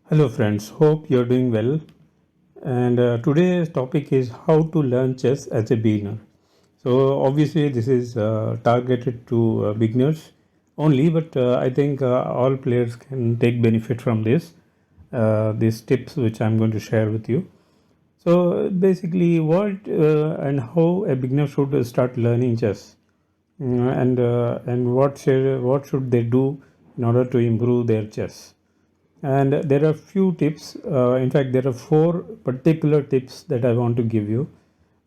Hello friends, hope you're doing well. And today's topic is how to learn chess as a beginner. So obviously this is targeted to beginners only, but I think all players can take benefit from these tips which I'm going to share with you. So basically, what and how a beginner should start learning chess, and what should they do in order to improve their chess. And there are few tips. In fact, there are four particular tips that I want to give you,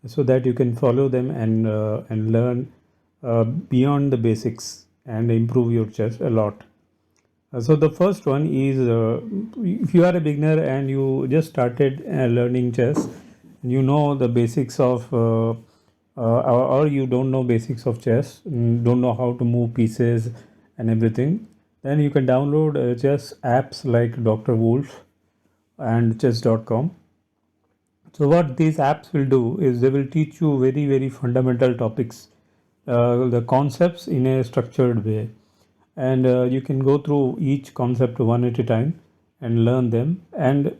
so that you can follow them and learn beyond the basics and improve your chess a lot. So the first one is, if you are a beginner and you just started learning chess, you know the basics of, or you don't know basics of chess, don't know how to move pieces and everything, then you can download chess apps like Dr. Wolf and chess.com. So what these apps will do is they will teach you very fundamental topics, the concepts in a structured way, and you can go through each concept one at a time and learn them. And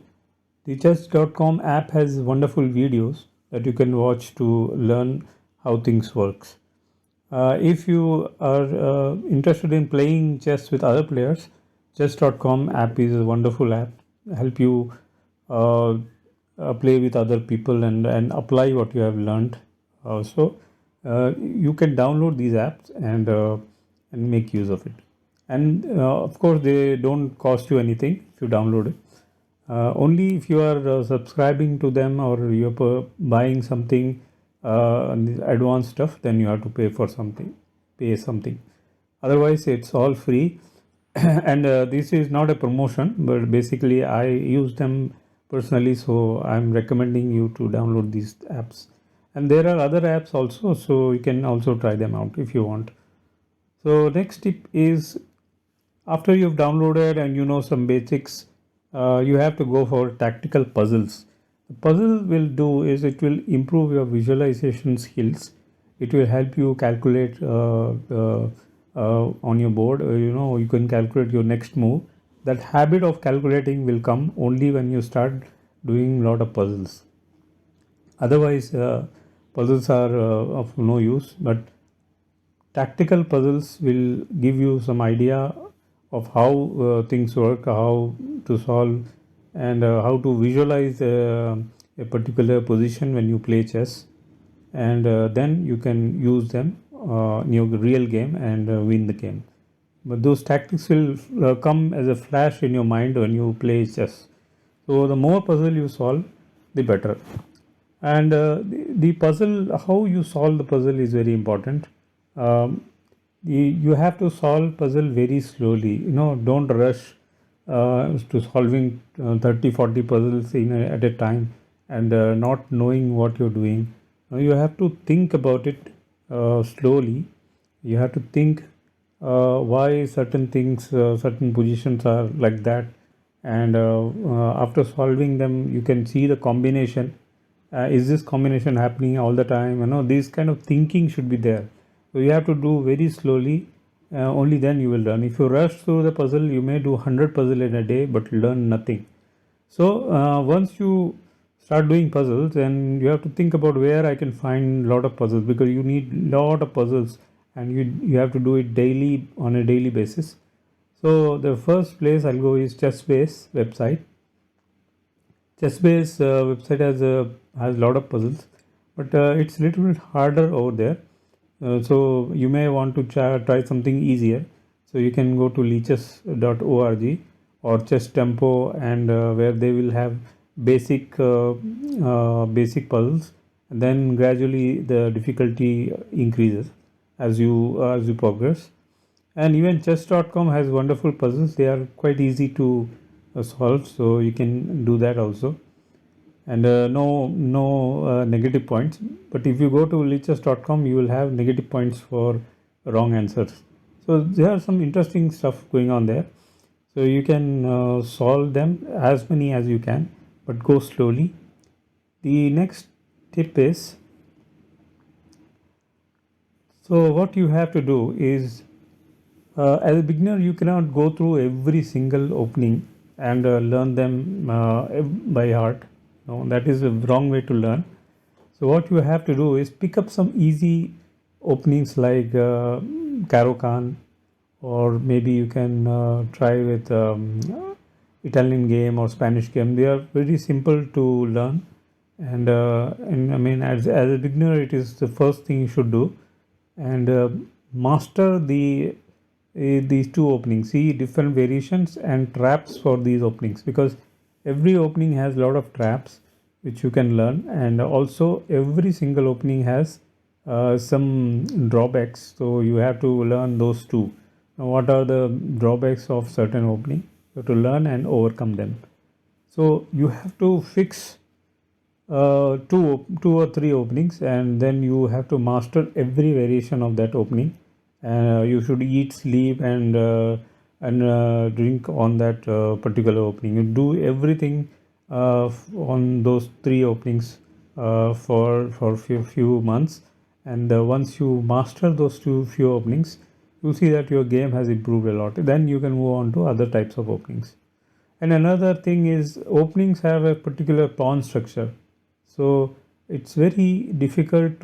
the chess.com app has wonderful videos that you can watch to learn how things works. If you are interested in playing chess with other players, chess.com app is a wonderful app. Help you uh, play with other people and apply what you have learned. You can download these apps and make use of it. And of course, they don't cost you anything if you download it. Only if you are subscribing to them or you're buying something advanced stuff, then you have to pay something. Otherwise, it's all free. And this is not a promotion, but basically, I use them personally, so I'm recommending you to download these apps. And there are other apps also, so you can also try them out if you want. So next tip is, after you've downloaded and you know some basics, you have to go for tactical puzzles. The puzzle will do is it will improve your visualization skills. It will help you calculate on your board. You can calculate your next move. That habit of calculating will come only when you start doing a lot of puzzles. Otherwise, puzzles are of no use. But tactical puzzles will give you some idea of how things work, how to solve, and how to visualize a particular position when you play chess. And then you can use them in your real game and win the game. But those tactics will come as a flash in your mind when you play chess. So the more puzzle you solve, the better. And the puzzle, how you solve the puzzle is very important. Um, you have to solve puzzle very slowly. Don't rush to solving 30, 40 puzzles at a time and not knowing what you're doing. You have to think about it slowly. You have to think why certain things, certain positions are like that, and after solving them, you can see the combination. Is this combination happening all the time? This kind of thinking should be there. So you have to do very slowly. Only then you will learn. If you rush through the puzzle, you may do 100 puzzle in a day, but learn nothing. So once you start doing puzzles, then you have to think about where I can find a lot of puzzles, because you need lot of puzzles, and you have to do it daily, on a daily basis. So the first place I'll go is Chessbase website. Chessbase website has a lot of puzzles, but it's a little bit harder over there. So you may want to try something easier. So you can go to leeches.org or Chess Tempo, and where they will have basic puzzles. And then gradually the difficulty increases as you progress. And even chess.com has wonderful puzzles. They are quite easy to solve, so you can do that also. And no negative points. But if you go to leeches.com, you will have negative points for wrong answers. So there are some interesting stuff going on there. So you can solve them as many as you can, but go slowly. The next tip is, so what you have to do is, as a beginner, you cannot go through every single opening and learn them by heart. No, that is a wrong way to learn. So what you have to do is pick up some easy openings like Caro Khan, or maybe you can try with Italian game or Spanish game. They are very simple to learn, and I mean, as a beginner, it is the first thing you should do, and master these two openings. See different variations and traps for these openings, because every opening has a lot of traps which you can learn, and also every single opening has some drawbacks, so you have to learn those too. Now, what are the drawbacks of certain opening? You have to learn and overcome them. So you have to fix two or three openings, and then you have to master every variation of that opening. You should eat, sleep, and drink on that particular opening. You do everything on those three openings for few months, and once you master those few openings, you'll see that your game has improved a lot. Then you can move on to other types of openings. And another thing is, openings have a particular pawn structure, so it's uh, very difficult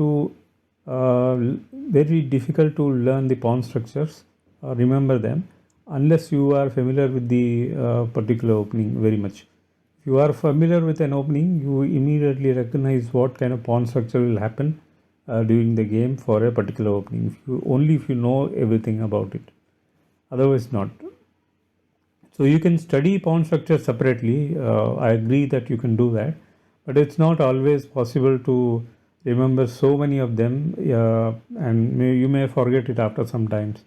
to learn the pawn structures, remember them, unless you are familiar with the particular opening very much. If you are familiar with an opening, you immediately recognize what kind of pawn structure will happen during the game for a particular opening. If you know everything about it, otherwise not. So you can study pawn structure separately. I agree that you can do that, but it's not always possible to remember so many of them, and you may forget it after some times.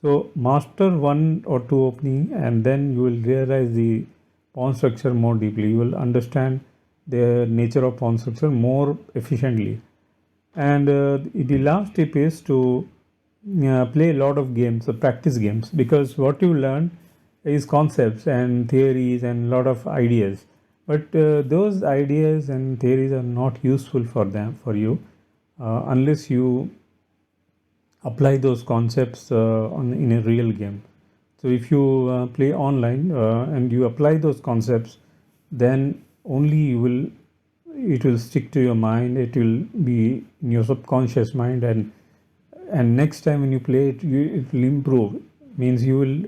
So master one or two opening, and then you will realize the pawn structure more deeply. You will understand the nature of pawn structure more efficiently. And the last tip is to play a lot of games, practice games, because what you learn is concepts and theories and a lot of ideas. But those ideas and theories are not useful for you unless you apply those concepts in a real game. So if you play online and you apply those concepts, then only it will stick to your mind. It will be in your subconscious mind, and next time when you play it, it will improve. Means you will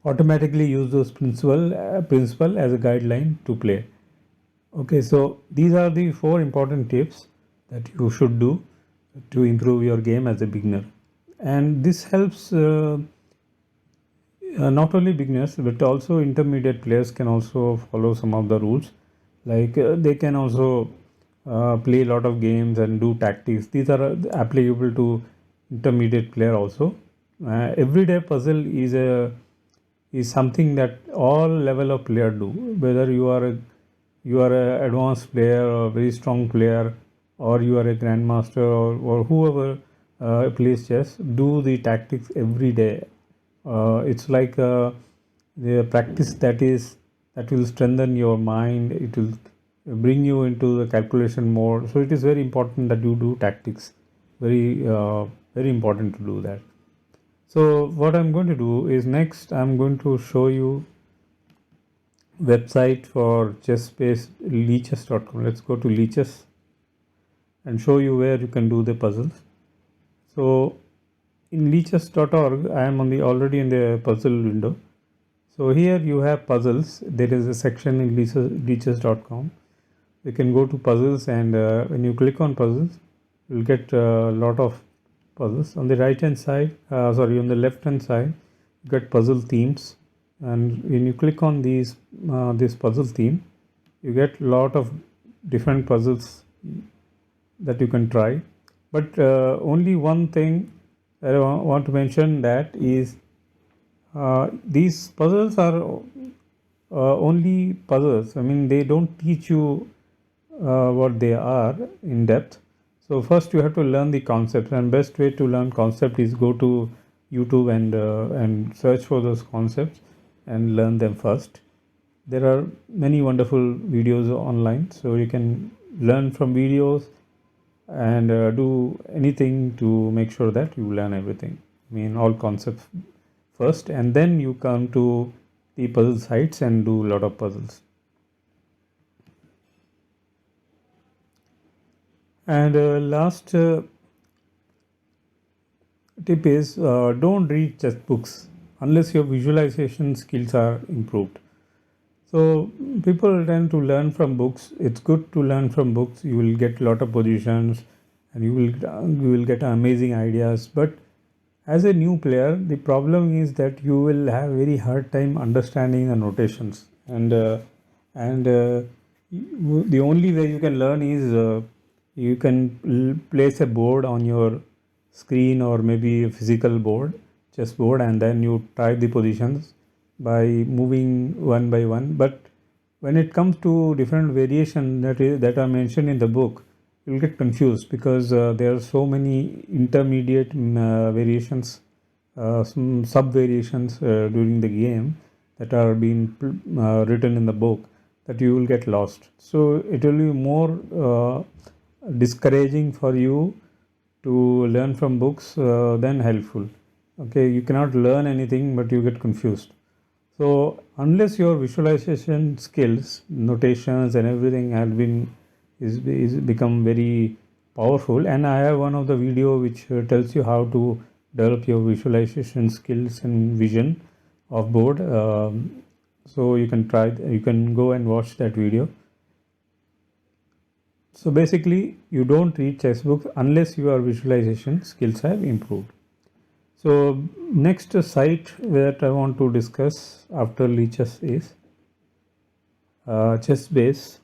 automatically use those principle as a guideline to play. Okay, so these are the four important tips that you should do to improve your game as a beginner, and this helps not only beginners but also intermediate players can also follow some of the rules, like they can also play a lot of games and do tactics. These are applicable to intermediate player also. Everyday puzzle is something that all level of player do, whether you are a advanced player or a very strong player, or you are a grandmaster, or whoever plays chess, do the tactics every day. It's like the practice that will strengthen your mind. It will bring you into the calculation mode. So it is very important that you do tactics. Very important to do that. So what I'm going to do is, next I'm going to show you website for chess based, leeches.com. Let's go to leeches and show you where you can do the puzzles. So in leeches.org, I am already in the puzzle window. So here you have puzzles. There is a section in leeches.com. You can go to puzzles, and when you click on puzzles, you'll get a lot of puzzles. On the right hand side, on the left hand side, you get puzzle themes, and when you click on this puzzle theme, you get a lot of different puzzles that you can try. But only one thing that I want to mention, that is these puzzles are only puzzles. I mean, they don't teach you what they are in depth. So first you have to learn the concepts, and best way to learn concept is go to YouTube and search for those concepts and learn them first. There are many wonderful videos online, so you can learn from videos and do anything to make sure that you learn everything. I mean, all concepts first, and then you come to the puzzle sites and do a lot of puzzles. And last tip is don't read just books unless your visualization skills are improved. So people tend to learn from books. It's good to learn from books. You will get a lot of positions, and you will get amazing ideas. But as a new player, the problem is that you will have very hard time understanding the notations, and the only way you can learn is you can place a board on your screen, or maybe a physical board, chessboard, and then you type the positions by moving one by one. But when it comes to different variation that are mentioned in the book, you'll get confused because there are so many intermediate variations, some sub variations during the game that are being written in the book, that you will get lost. So it will be more discouraging for you to learn from books than helpful. Okay, you cannot learn anything, but you get confused. So unless your visualization skills, notations, and everything have been is become very powerful, and I have one of the video which tells you how to develop your visualization skills and vision of board. So you can try. You can go and watch that video. So basically, you don't read chess books unless your visualization skills have improved. So next site that I want to discuss after Lichess is ChessBase.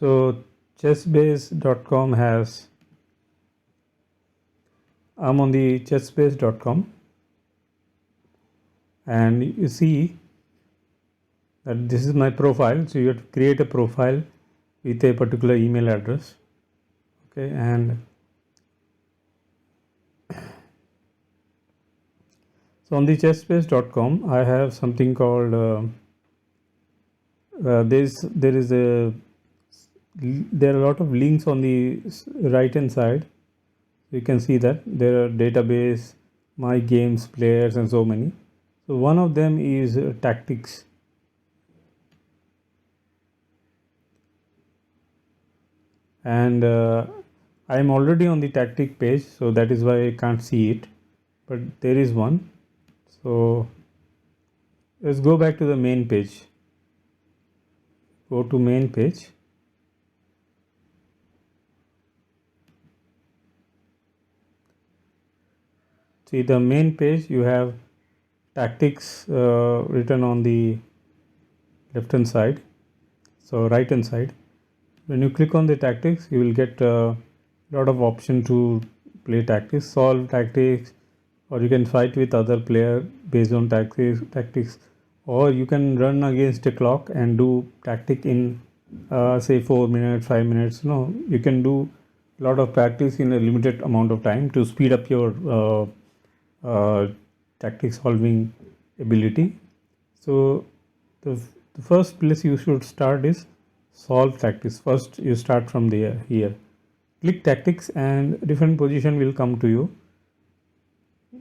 So chessbase.com has, I'm on the chessbase.com, and you see that this is my profile. So you have to create a profile with a particular email address. Okay, and so on the chessbase.com, I have something called there is a there are a lot of links on the right hand side. You can see that there are database, my games, players, and so many. So one of them is tactics. And I am already on the tactic page, so that is why I can't see it, but there is one. So let's go back to the main page. Go to main page. See the main page, you have tactics written on the left hand side, so right hand side. When you click on the tactics, you will get a lot of option to play tactics, solve tactics, or you can fight with other player based on tactics, or you can run against a clock and do tactic in say 4 minutes, 5 minutes. No, you can do a lot of practice in a limited amount of time to speed up your tactic solving ability. So the first place you should start is solve tactics. First you start from there. Here click tactics and different position will come to you.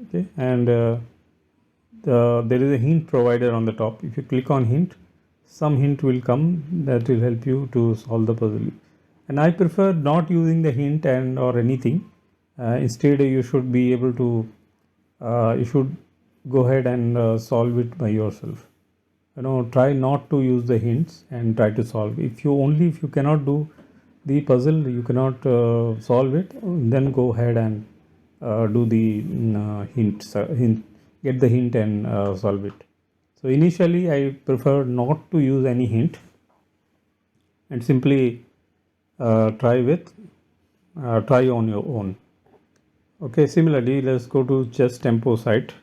Okay, and there is a hint provided on the top. If you click on hint, some hint will come that will help you to solve the puzzle. And I prefer not using the hint and or anything. Instead you should be able to you should go ahead and solve it by yourself. Try not to use the hints and try to solve. If you cannot do the puzzle, you cannot solve it, then go ahead and do the hint, get the hint and solve it. So initially I prefer not to use any hint and simply try on your own. Okay, similarly, let's go to Chess Tempo site.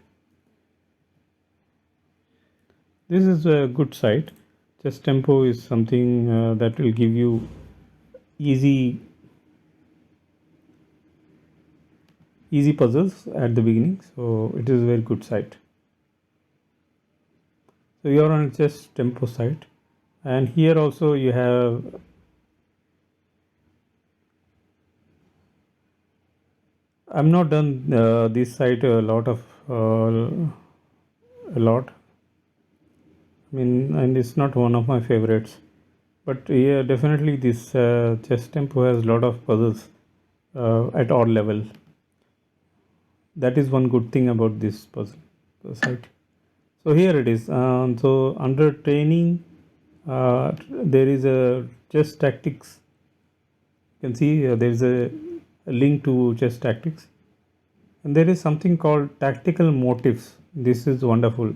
This is a good site. Chess Tempo is something that will give you easy puzzles at the beginning. So it is a very good site. So you are on Chess Tempo site, and here also you have, you can see that there are database, my games, players, and so many. So one of them is tactics. So basically you don't read just books unless your visualization skills have improved. So I'm not done this site a lot. I mean, and it's not one of my favorites. But yeah, definitely this chess tempo has a lot of puzzles at odd level. That is one good thing about this puzzle site. So here it is. So under training, there is a chess tactics. You can see there is a link to chess tactics, and there is something called tactical motifs. This is wonderful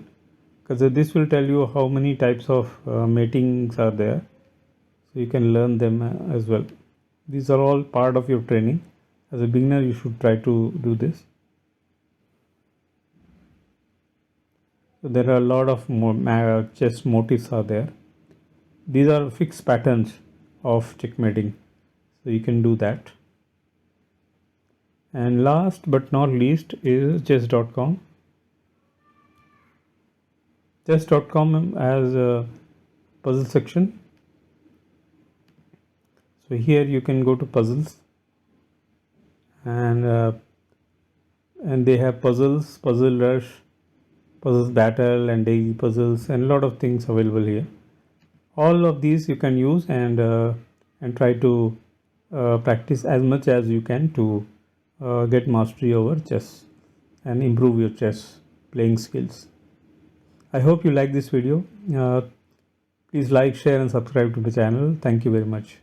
because this will tell you how many types of matings are there, so you can learn them as well. These are all part of your training. As a beginner, you should try to do this. So there are a lot of chess motifs are there. These are fixed patterns of checkmating, so you can do that. And last but not least is chess.com. Chess.com has a puzzle section. So here you can go to puzzles, and they have puzzles, puzzle rush, puzzles battle, and daily puzzles, and a lot of things available here. All of these you can use and try to practice as much as you can to get mastery over chess and improve your chess playing skills. I hope you like this video. Please like, share and subscribe to the channel. Thank you very much.